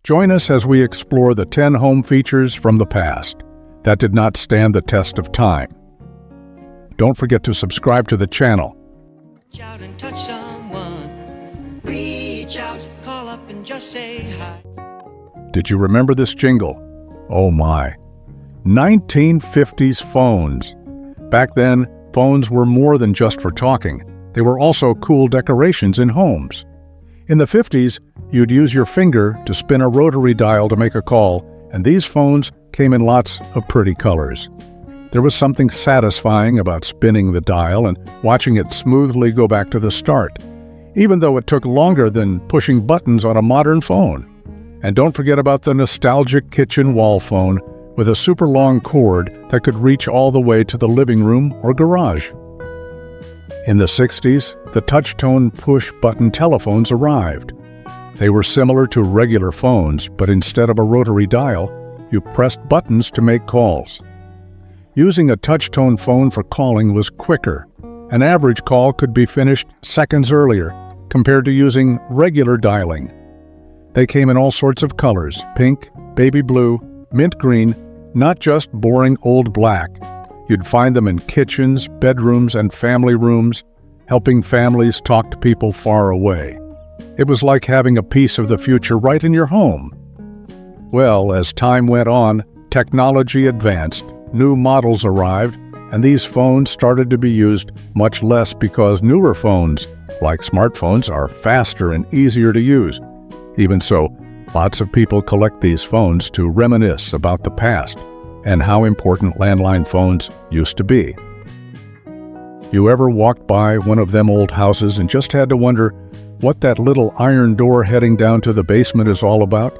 Join us as we explore the 10 home features from the past that did not stand the test of time. Don't forget to subscribe to the channel. Reach out and touch someone. Reach out, call up and just say hi. Did you remember this jingle? Oh my. 1950s phones. Back then, phones were more than just for talking. They were also cool decorations in homes. In the 50s, you'd use your finger to spin a rotary dial to make a call, and these phones came in lots of pretty colors. There was something satisfying about spinning the dial and watching it smoothly go back to the start, even though it took longer than pushing buttons on a modern phone. And don't forget about the nostalgic kitchen wall phone with a super long cord that could reach all the way to the living room or garage. In the 60s, the touch-tone push-button telephones arrived. They were similar to regular phones, but instead of a rotary dial, you pressed buttons to make calls. Using a touch-tone phone for calling was quicker. An average call could be finished seconds earlier compared to using regular dialing. They came in all sorts of colors: pink, baby blue, mint green, not just boring old black. You'd find them in kitchens, bedrooms, and family rooms, helping families talk to people far away. It was like having a piece of the future right in your home. Well, as time went on, technology advanced, new models arrived, and these phones started to be used much less because newer phones, like smartphones, are faster and easier to use. Even so, lots of people collect these phones to reminisce about the past and how important landline phones used to be. You ever walked by one of them old houses and just had to wonder what that little iron door heading down to the basement is all about?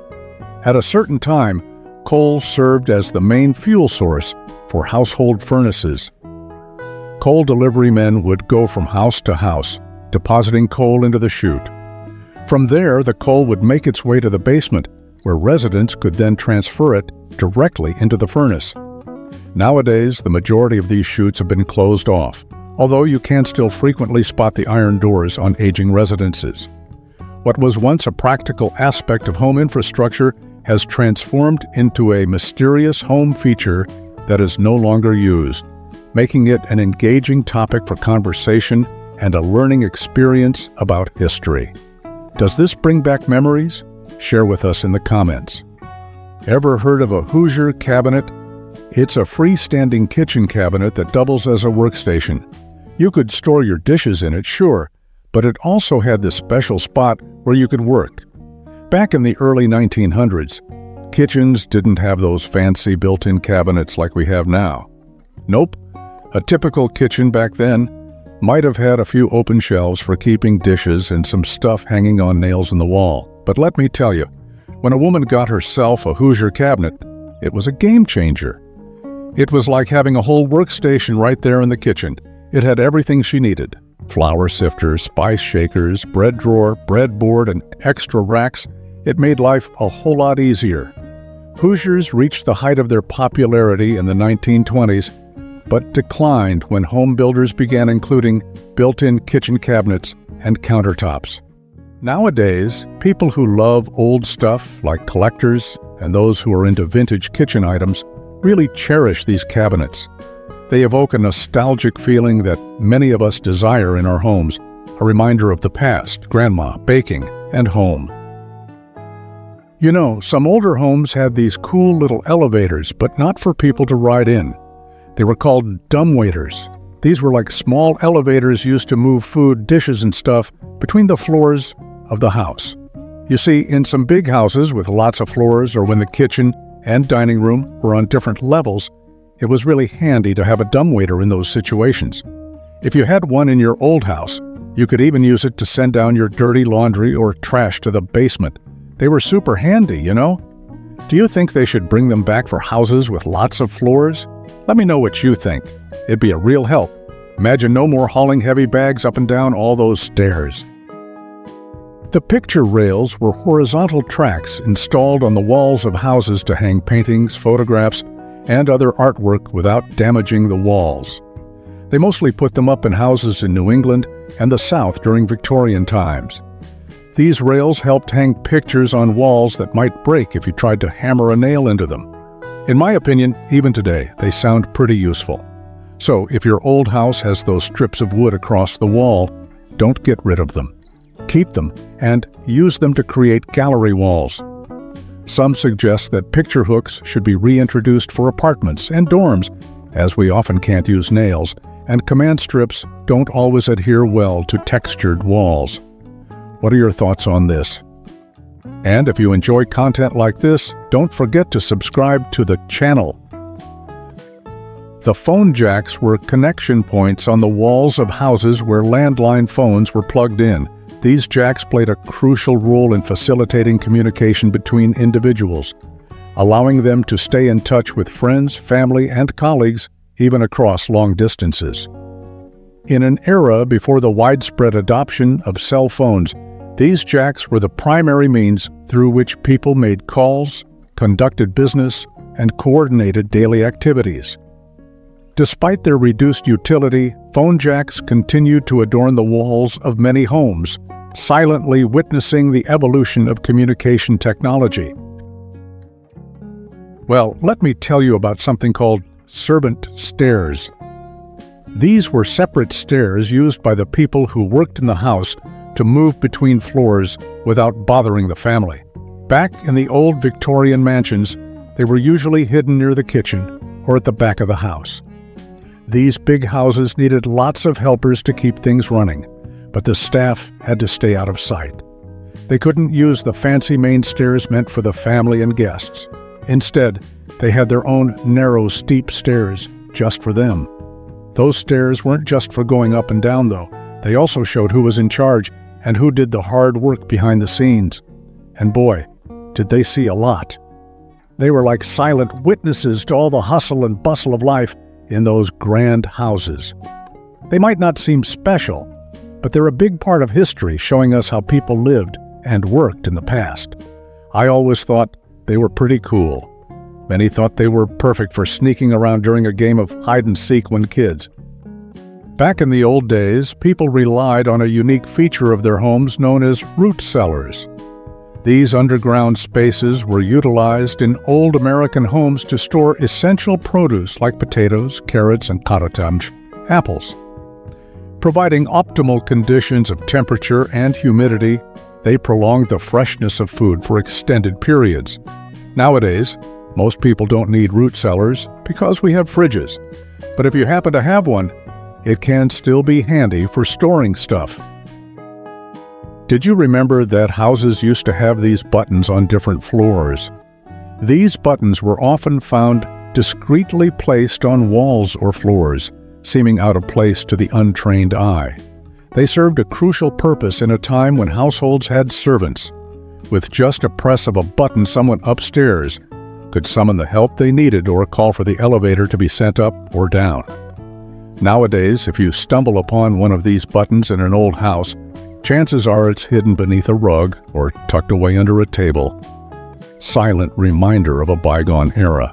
At a certain time, coal served as the main fuel source for household furnaces. Coal delivery men would go from house to house, depositing coal into the chute. From there, the coal would make its way to the basement, where residents could then transfer it directly into the furnace. Nowadays, the majority of these chutes have been closed off, although you can still frequently spot the iron doors on aging residences. What was once a practical aspect of home infrastructure has transformed into a mysterious home feature that is no longer used, making it an engaging topic for conversation and a learning experience about history. Does this bring back memories? Share with us in the comments. Ever heard of a Hoer Cabinet? It's a freestanding kitchen cabinet that doubles as a workstation. You could store your dishes in it, sure, but it also had this special spot where you could work. Back in the early 1900s, kitchens didn't have those fancy built-in cabinets like we have now. Nope, a typical kitchen back then might have had a few open shelves for keeping dishes and some stuff hanging on nails in the wall. But let me tell you, when a woman got herself a Hoer Cabinet, it was a game changer. It was like having a whole workstation right there in the kitchen. It had everything she needed: flour sifter, spice shakers, bread drawer, breadboard, and extra racks. It made life a whole lot easier. Hoers reached the height of their popularity in the 1920s, but declined when home builders began including built-in kitchen cabinets and countertops. Nowadays, people who love old stuff, like collectors, and those who are into vintage kitchen items, really cherish these cabinets. They evoke a nostalgic feeling that many of us desire in our homes, a reminder of the past, grandma, baking, and home. You know, some older homes had these cool little elevators, but not for people to ride in. They were called dumbwaiters. These were like small elevators used to move food, dishes, and stuff between the floors of the house. You see, in some big houses with lots of floors, or when the kitchen and dining room were on different levels, it was really handy to have a dumbwaiter in those situations. If you had one in your old house, you could even use it to send down your dirty laundry or trash to the basement. They were super handy, you know? Do you think they should bring them back for houses with lots of floors? Let me know what you think. It'd be a real help. Imagine no more hauling heavy bags up and down all those stairs. The picture rails were horizontal tracks installed on the walls of houses to hang paintings, photographs, and other artwork without damaging the walls. They mostly put them up in houses in New England and the South during Victorian times. These rails helped hang pictures on walls that might break if you tried to hammer a nail into them. In my opinion, even today, they sound pretty useful. So if your old house has those strips of wood across the wall, don't get rid of them. Keep them and use them to create gallery walls. Some suggest that picture hooks should be reintroduced for apartments and dorms, as we often can't use nails, and command strips don't always adhere well to textured walls. What are your thoughts on this? And if you enjoy content like this, don't forget to subscribe to the channel. The phone jacks were connection points on the walls of houses where landline phones were plugged in. These jacks played a crucial role in facilitating communication between individuals, allowing them to stay in touch with friends, family, and colleagues, even across long distances. In an era before the widespread adoption of cell phones, these jacks were the primary means through which people made calls, conducted business, and coordinated daily activities. Despite their reduced utility, phone jacks continued to adorn the walls of many homes, silently witnessing the evolution of communication technology. Well, let me tell you about something called servant stairs. These were separate stairs used by the people who worked in the house to move between floors without bothering the family. Back in the old Victorian mansions, they were usually hidden near the kitchen or at the back of the house. These big houses needed lots of helpers to keep things running, but the staff had to stay out of sight. They couldn't use the fancy main stairs meant for the family and guests. Instead, they had their own narrow, steep stairs just for them. Those stairs weren't just for going up and down, though. They also showed who was in charge and who did the hard work behind the scenes. And boy, did they see a lot. They were like silent witnesses to all the hustle and bustle of life in those grand houses. They might not seem special, but they're a big part of history, showing us how people lived and worked in the past. I always thought they were pretty cool. Many thought they were perfect for sneaking around during a game of hide-and-seek when kids. Back in the old days, people relied on a unique feature of their homes known as root cellars. These underground spaces were utilized in old American homes to store essential produce like potatoes, carrots, and cottontash apples. Providing optimal conditions of temperature and humidity, they prolonged the freshness of food for extended periods. Nowadays, most people don't need root cellars because we have fridges. But if you happen to have one, it can still be handy for storing stuff. Did you remember that houses used to have these buttons on different floors? These buttons were often found discreetly placed on walls or floors, seeming out of place to the untrained eye. They served a crucial purpose in a time when households had servants. With just a press of a button, someone upstairs could summon the help they needed or call for the elevator to be sent up or down. Nowadays, if you stumble upon one of these buttons in an old house, chances are it's hidden beneath a rug or tucked away under a table. Silent reminder of a bygone era.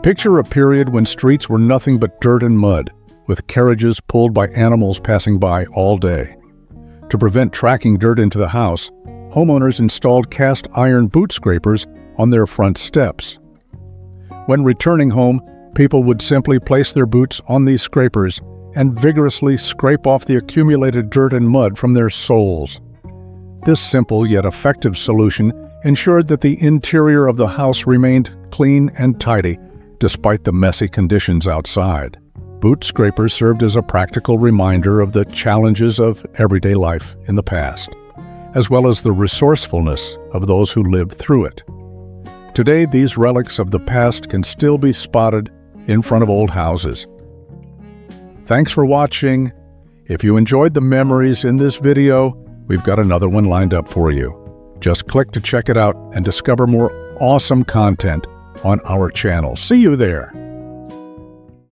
Picture a period when streets were nothing but dirt and mud, with carriages pulled by animals passing by all day. To prevent tracking dirt into the house, homeowners installed cast iron boot scrapers on their front steps. When returning home, people would simply place their boots on these scrapers and vigorously scrape off the accumulated dirt and mud from their soles. This simple yet effective solution ensured that the interior of the house remained clean and tidy, despite the messy conditions outside. Boot scrapers served as a practical reminder of the challenges of everyday life in the past, as well as the resourcefulness of those who lived through it. Today, these relics of the past can still be spotted in front of old houses. Thanks for watching. If you enjoyed the memories in this video, we've got another one lined up for you. Just click to check it out and discover more awesome content on our channel. See you there.